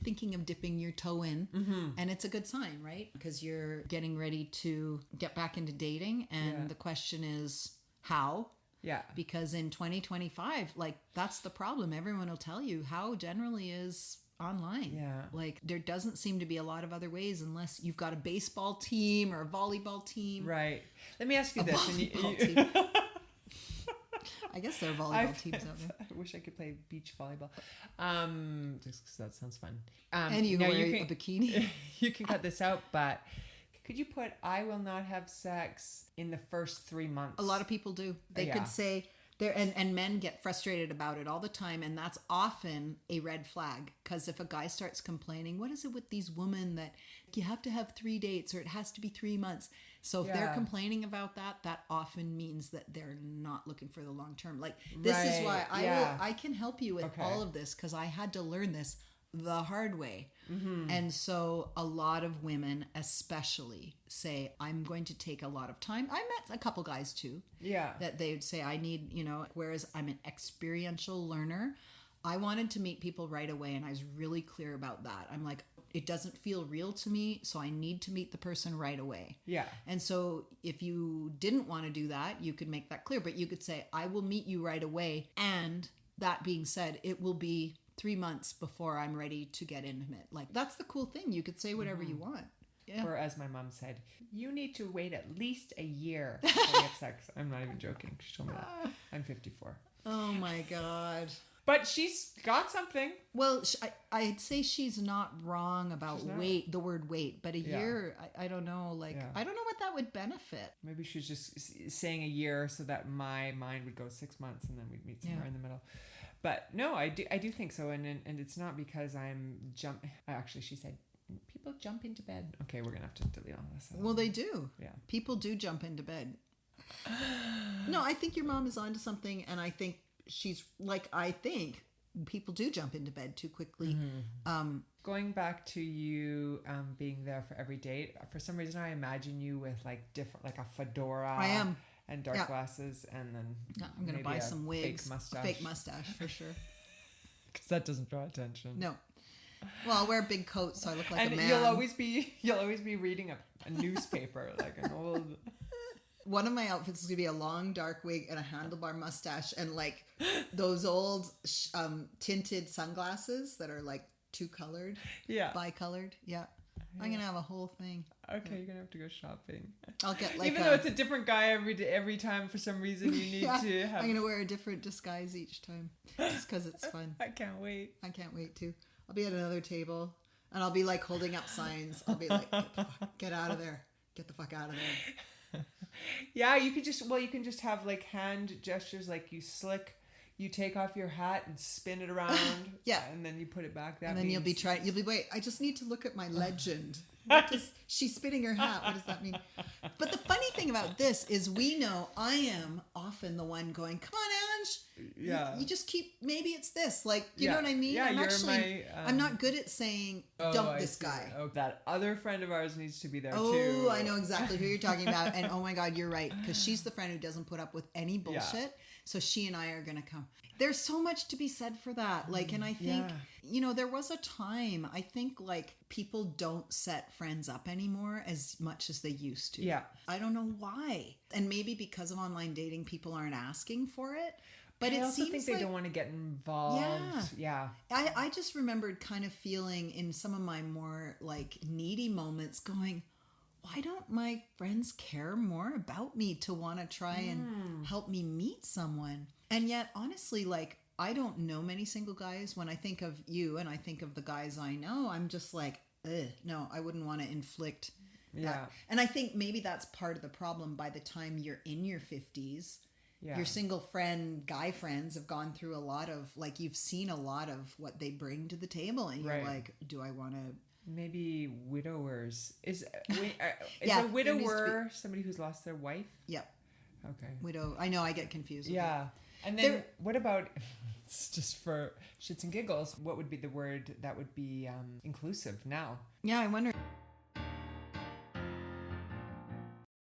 thinking of dipping your toe in, and it's a good sign, right? Because you're getting ready to get back into dating, and the question is how. Yeah. Because in 2025, like, that's the problem. Everyone will tell you how generally is online. Yeah. Like, there doesn't seem to be a lot of other ways unless you've got a baseball team or a volleyball team. Right. Let me ask you this. Volleyball team. I guess there are volleyball teams out there. I wish I could play beach volleyball. Just 'cause that sounds fun. And you wear a bikini. You can cut this out, but could you put "I will not have sex" in the first 3 months? A lot of people do. They could say there, and men get frustrated about it all the time, and that's often a red flag. Because if a guy starts complaining, what is it with these women that you have to have 3 dates or it has to be 3 months? So if they're complaining about that, that often means that they're not looking for the long term. Like, this is why I can help you with all of this, because I had to learn this the hard way. And so a lot of women especially say, I'm going to take a lot of time. I met a couple guys too. Yeah. That they would say, I need, whereas I'm an experiential learner, I wanted to meet people right away, and I was really clear about that. I'm like, it doesn't feel real to me, so I need to meet the person right away. Yeah. And so if you didn't want to do that, you could make that clear, but you could say, I will meet you right away. And that being said, it will be 3 months before I'm ready to get intimate. Like, that's the cool thing. You could say whatever you want. Yeah. Or as my mom said, you need to wait at least a year before you have sex. I'm not even joking. She told me that. I'm 54. Oh my God. But she's got something. Well, I'd say she's not wrong about the word wait, but a year, I don't know. Like, I don't know what that would benefit. Maybe she's just saying a year so that my mind would go 6 months and then we'd meet somewhere in the middle. But no, I do think so. And it's not because I'm actually, she said, people jump into bed. Okay, we're going to have to delete all this. Well, they do. Yeah. People do jump into bed. No, I think your mom is onto something, and I think she's like, I think people do jump into bed too quickly. Going back to you being there for every date, for some reason I imagine you with like a fedora. I am. And dark glasses, and then I'm going to buy some wigs. Fake mustache for sure. Because that doesn't draw attention. No. Well, I'll wear a big coat so I look like a man. And you'll always be reading a newspaper, like an old. One of my outfits is going to be a long dark wig and a handlebar mustache, and like those old tinted sunglasses that are like two-colored. Yeah. Bicolored. Yeah. I'm going to have a whole thing. Okay, you're going to have to go shopping. I'll get like even though it's a different guy every time, for some reason you need to have. I'm going to wear a different disguise each time just because it's fun. I can't wait. I can't wait to. I'll be at another table and I'll be like holding up signs. I'll be like, get out of there. Get the fuck out of there. Yeah, you can just have like hand gestures, like you take off your hat and spin it around. Yeah. And then you put it back. And then you'll be wait, I just need to look at my legend. She's spinning her hat. What does that mean? But the funny thing about this is we know I am often the one going, come on, Ange. Yeah. You just keep, maybe it's this. Like, you know what I mean? Yeah, I'm not good at saying, dump this guy. Oh, that other friend of ours needs to be there too. Oh, I know exactly who you're talking about. And oh my God, you're right. Because she's the friend who doesn't put up with any bullshit. Yeah. So she and I are going to come. There's so much to be said for that. Like, and I think, there was a time, I think like people don't set friends up anymore as much as they used to. Yeah. I don't know why. And maybe because of online dating, people aren't asking for it. But I also think they don't want to get involved. Yeah. I just remembered kind of feeling in some of my more like needy moments going, why don't my friends care more about me to want to try and help me meet someone? And yet, honestly, like, I don't know many single guys. When I think of you and I think of the guys I know, I'm just like, no, I wouldn't want to inflict that. Yeah. And I think maybe that's part of the problem. By the time you're in your 50s, your single guy friends have gone through a lot of, like, you've seen a lot of what they bring to the table. And you're like, do I want to... Maybe widowers. Is a widower somebody who's lost their wife? Yep. Okay. Widow. I know, I get confused. Yeah. And then what about, it's just for shits and giggles, what would be the word that would be inclusive now? Yeah, I wonder.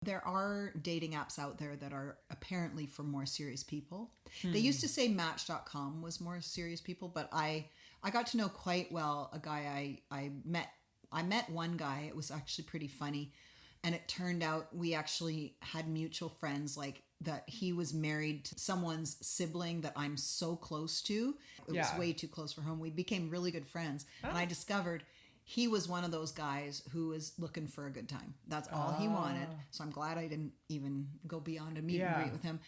There are dating apps out there that are apparently for more serious people. They used to say Match.com was more serious people, but I got to know quite well a guy I met. I met one guy. It was actually pretty funny. And it turned out we actually had mutual friends, like that he was married to someone's sibling that I'm so close to. It was way too close for home. We became really good friends. And I discovered he was one of those guys who was looking for a good time. That's all he wanted. So I'm glad I didn't even go beyond a meet and greet with him.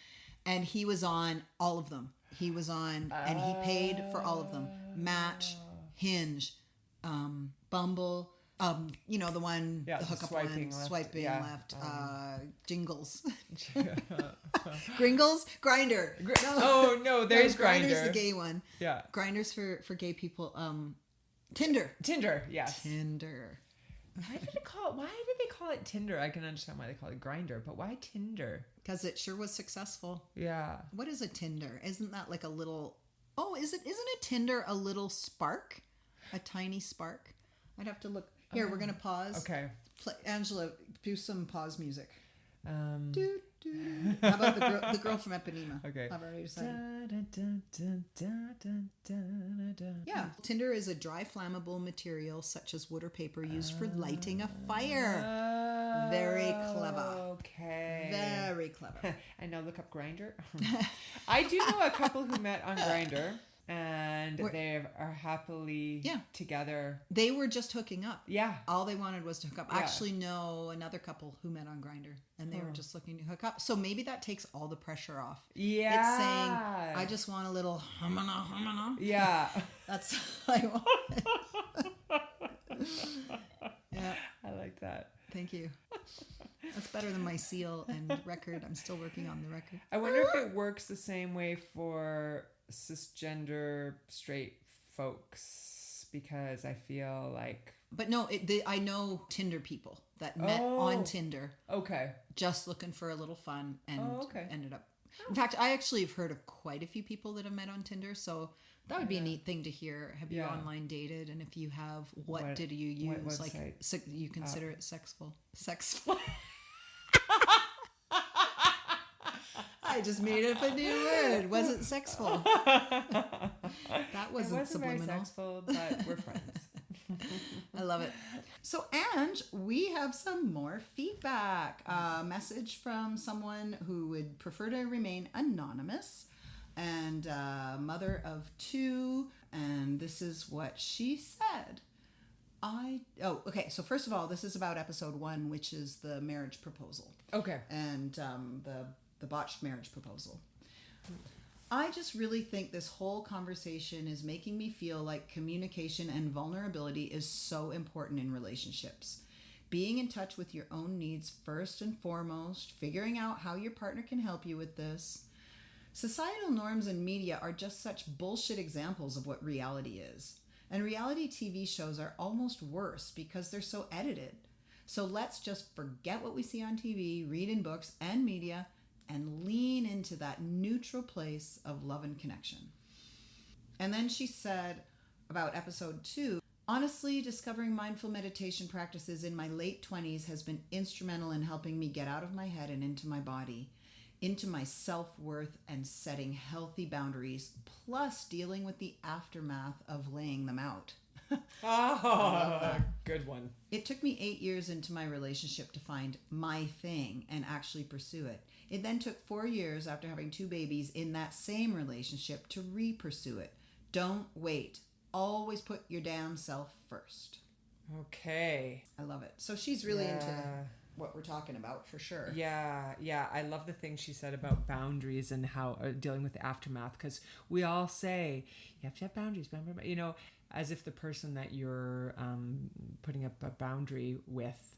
And he was on all of them. He was on, and he paid for all of them. Match, Hinge, Bumble, you know, the one, the hookup one, swiping left, Jingles. Gringles? Grindr. Oh, no, there's Grindr. Grindr's the gay one. Yeah. Grindr's for gay people. Tinder, yes. Tinder. Why did they call it Tinder? I can understand why they call it Grindr, but why Tinder? Because it sure was successful. Yeah. What is a Tinder? Isn't that like a little... Oh, isn't a Tinder a little spark? A tiny spark? I'd have to look. Here, we're going to pause. Okay. Angela, do some pause music. Doo, doo. How about the girl from Eponema? Okay. I've already decided. Yeah. Tinder is a dry flammable material such as wood or paper used for lighting a fire. Very clever. Okay. Very clever. And now look up Grindr. I do know a couple who met on Grindr. And they are happily together. They were just hooking up. Yeah. All they wanted was to hook up. I actually know another couple who met on Grindr, and they were just looking to hook up. So maybe that takes all the pressure off. Yeah. It's saying, I just want a little humana. Yeah. That's what I want. Yeah. I like that. Thank you. That's better than my seal and record. I'm still working on the record. I wonder if it works the same way for cisgender straight folks, because I feel like... But no, I know Tinder people that met on Tinder. Okay. Just looking for a little fun and ended up... In fact, I actually have heard of quite a few people that have met on Tinder, so that would be a neat thing to hear. Have you online dated? And if you have, what did you use? Like, you consider it sexful? Sexful? I just made up a new word. Wasn't sexful. That wasn't subliminal. Very sexful, but we're friends. I love it. So, Ange, we have some more feedback. A message from someone who would prefer to remain anonymous, and mother of 2. And this is what she said. Okay. So first of all, this is about episode 1, which is the marriage proposal. Okay. And the botched marriage proposal. I just really think this whole conversation is making me feel like communication and vulnerability is so important in relationships. Being in touch with your own needs first and foremost, figuring out how your partner can help you with this. Societal norms and media are just such bullshit examples of what reality is. And reality TV shows are almost worse because they're so edited. So let's just forget what we see on TV, read in books and media, and lean into that neutral place of love and connection. And then she said about episode 2, honestly, discovering mindful meditation practices in my late 20s has been instrumental in helping me get out of my head and into my body, into my self-worth and setting healthy boundaries, plus dealing with the aftermath of laying them out. Good one. It took me 8 years into my relationship to find my thing and actually pursue it. It then took 4 years after having 2 babies in that same relationship to re-pursue it. Don't wait. Always put your damn self first. Okay. I love it. So she's really into what we're talking about for sure. Yeah. I love the thing she said about boundaries and how dealing with the aftermath, because we all say you have to have boundaries, you know, as if the person that you're putting up a boundary with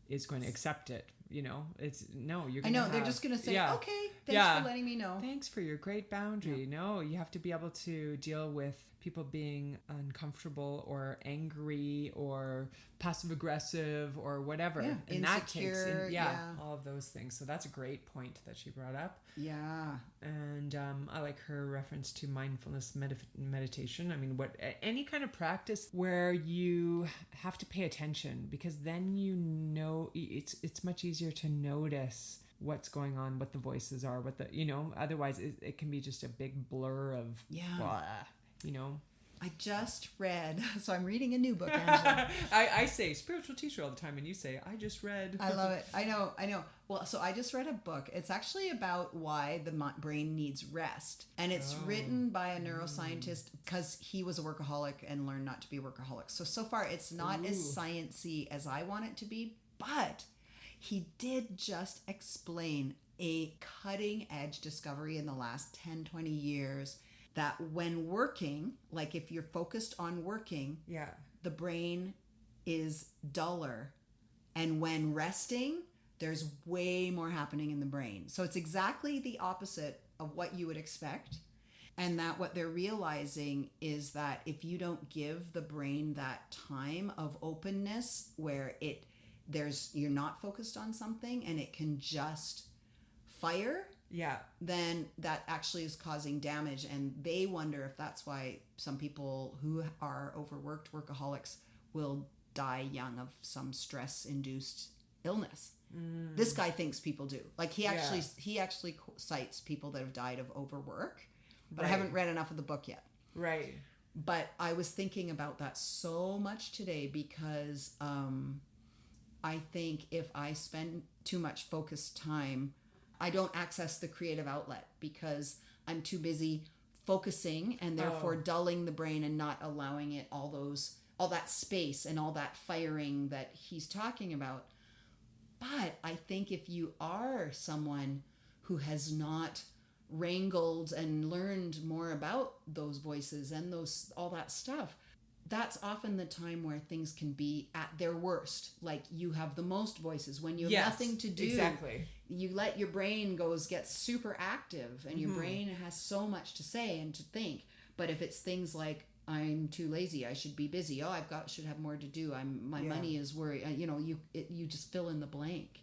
is going to accept it. You know, it's no, you're going to they're just going to say, okay, thanks for letting me know. Thanks for your great boundary. Yeah. No, you have to be able to deal with people being uncomfortable or angry or passive aggressive or whatever. Yeah, and insecure, that takes all of those things. So that's a great point that she brought up. Yeah. And I like her reference to mindfulness meditation. I mean, any kind of practice where you have to pay attention, because then you know it's much easier easier to notice what's going on, what the voices are, what the, otherwise it can be just a big blur of blah, I just read, so I'm reading a new book, Angela. I say spiritual teacher all the time, and you say, I just read. I love it. I know. Well, so I just read a book. It's actually about why the brain needs rest. And it's written by a neuroscientist because he was a workaholic and learned not to be a workaholic. So far, it's not as sciencey as I want it to be, but he did just explain a cutting edge discovery in the last 10, 20 years that when working, like if you're focused on working, the brain is duller. And when resting, there's way more happening in the brain. So it's exactly the opposite of what you would expect. And that what they're realizing is that if you don't give the brain that time of openness where you're not focused on something and it can just fire, then that actually is causing damage. And they wonder if that's why some people who are overworked workaholics will die young of some stress-induced illness. This guy thinks people do. Like he actually cites people that have died of overwork, but I haven't read enough of the book yet. Right. But I was thinking about that so much today because I think if I spend too much focused time, I don't access the creative outlet because I'm too busy focusing and therefore dulling the brain and not allowing it all that space and all that firing that he's talking about. But I think if you are someone who has not wrangled and learned more about those voices and all that stuff, that's often the time where things can be at their worst. Like you have the most voices when you have nothing to do. Exactly. You let your brain get super active and your brain has so much to say and to think. But if it's things like, I'm too lazy, I should be busy, should have more to do, my money is worried, you just fill in the blank.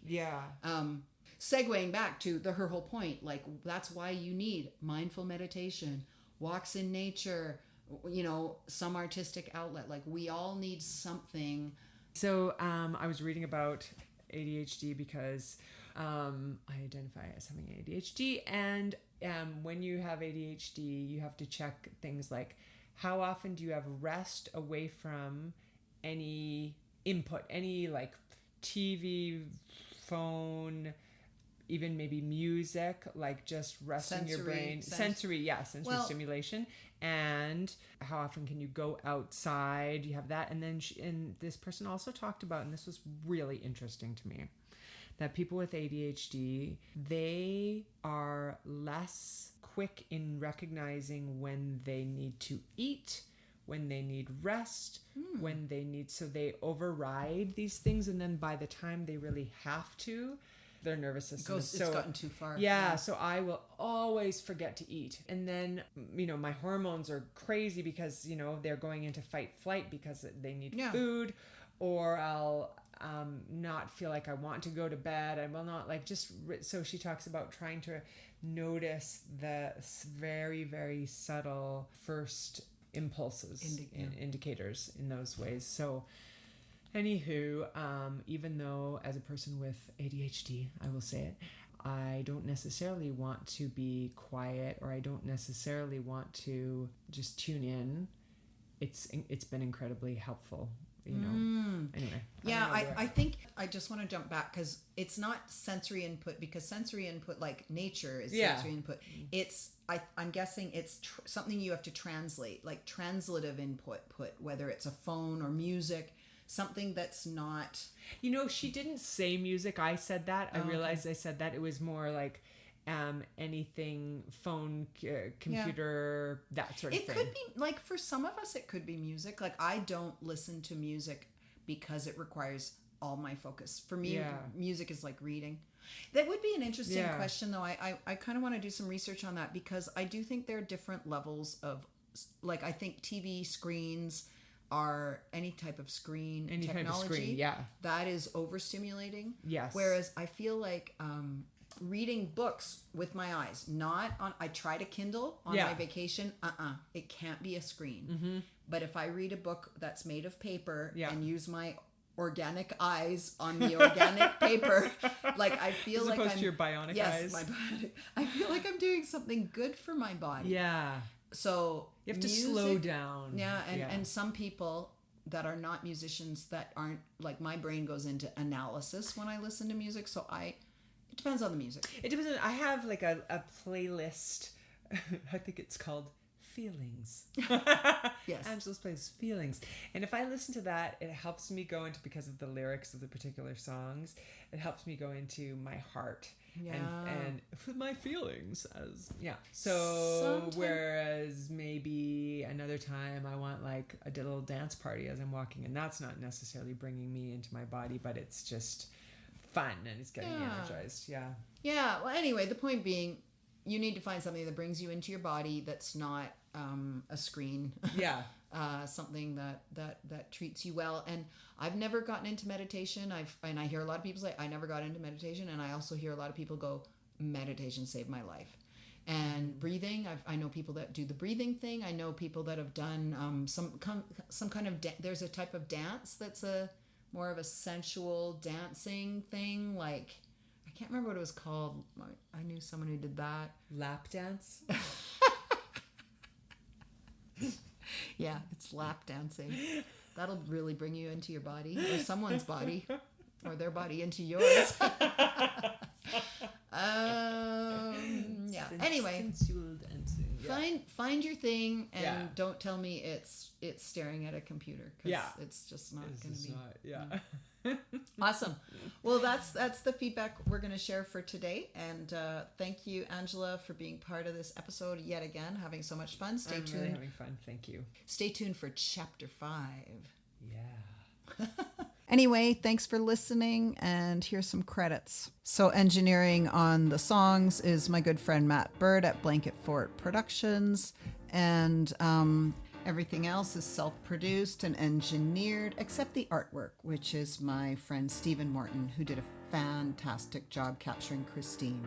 Segueing back to her whole point, like that's why you need mindful meditation, walks in nature, some artistic outlet. Like we all need something. So I was reading about ADHD because I identify as having ADHD, and when you have ADHD, you have to check things like how often do you have rest away from any input, any like TV, phone, even maybe music, like just resting your brain. Sensory stimulation. And how often can you go outside? You have that. And then and this person also talked about, and this was really interesting to me, that people with ADHD, they are less quick in recognizing when they need to eat, when they need rest, when they need, so they override these things. And then by the time they really have to, their nervous system it's gotten too far. So I will always forget to eat. And then, my hormones are crazy because, they're going into fight flight because they need food, or I'll not feel like I want to go to bed. I will not so she talks about trying to notice the very, very subtle first impulses and indicators in those ways. So anywho, even though as a person with ADHD, I will say it, I don't necessarily want to be quiet, or I don't necessarily want to just tune in. It's been incredibly helpful, Anyway. Yeah, I think I just want to jump back because it's not sensory input, because sensory input, like nature, is sensory input. It's I'm guessing it's something you have to translate, like translative input, whether it's a phone or music. Something that's not... she didn't say music. I said that. I realized I said that. It was more like anything, phone, computer, that sort of thing. It could be, like, for some of us, it could be music. Like, I don't listen to music because it requires all my focus. For me, music is like reading. That would be an interesting question, though. I kind of want to do some research on that, because I do think there are different levels of... Like, I think TV screens... are any type of screen technology that is overstimulating. Yes. Whereas I feel like reading books with my eyes, not on... I tried a Kindle on my vacation. It can't be a screen. But if I read a book that's made of paper and use my organic eyes on the organic paper. Like I feel As like opposed I'm to your bionic yes, eyes. my bionic. I feel like I'm doing something good for my body. Yeah. So You have to music- slow down. Yeah, and some people that are not musicians that aren't like my brain goes into analysis when I listen to music. So it depends on the music. It depends on, I have like a playlist. I think it's called Feelings. Yes. Angela's plays Feelings. And if I listen to that, it helps me go into, because of the lyrics of the particular songs, it helps me go into my heart. Yeah. And my feelings so Sometimes- whereas maybe another time I want like a little dance party as I'm walking, and that's not necessarily bringing me into my body, but it's just fun and it's getting me energized. Yeah. Well, anyway, the point being, you need to find something that brings you into your body that's not a screen. Something that treats you well. And I've never gotten into meditation. I hear a lot of people say I never got into meditation, and I also hear a lot of people go, meditation saved my life. And breathing, I know people that do the breathing thing. I know people that have done some kind of there's a type of dance that's a more of a sensual dancing thing. Like I can't remember what it was called. I knew someone who did that. Lap dance. Yeah, it's lap dancing. That'll really bring you into your body, or someone's body, or their body into yours. Yeah. Anyway, Sensual dancing. Yeah. Find your thing, and Yeah. don't tell me it's staring at a computer, because it's just not going to be. Awesome. Well, that's the feedback we're going to share for today, and thank you, Angela, for being part of this episode yet again, having so much fun. Stay I'm tuned. really having fun. Thank you. Stay tuned for chapter 5. Yeah. Anyway, thanks for listening, and here's some credits. So engineering on the songs is my good friend Matt Bird at Blanket Fort Productions, and everything else is self-produced and engineered, except the artwork, which is my friend Stephen Morton, who did a fantastic job capturing Christine.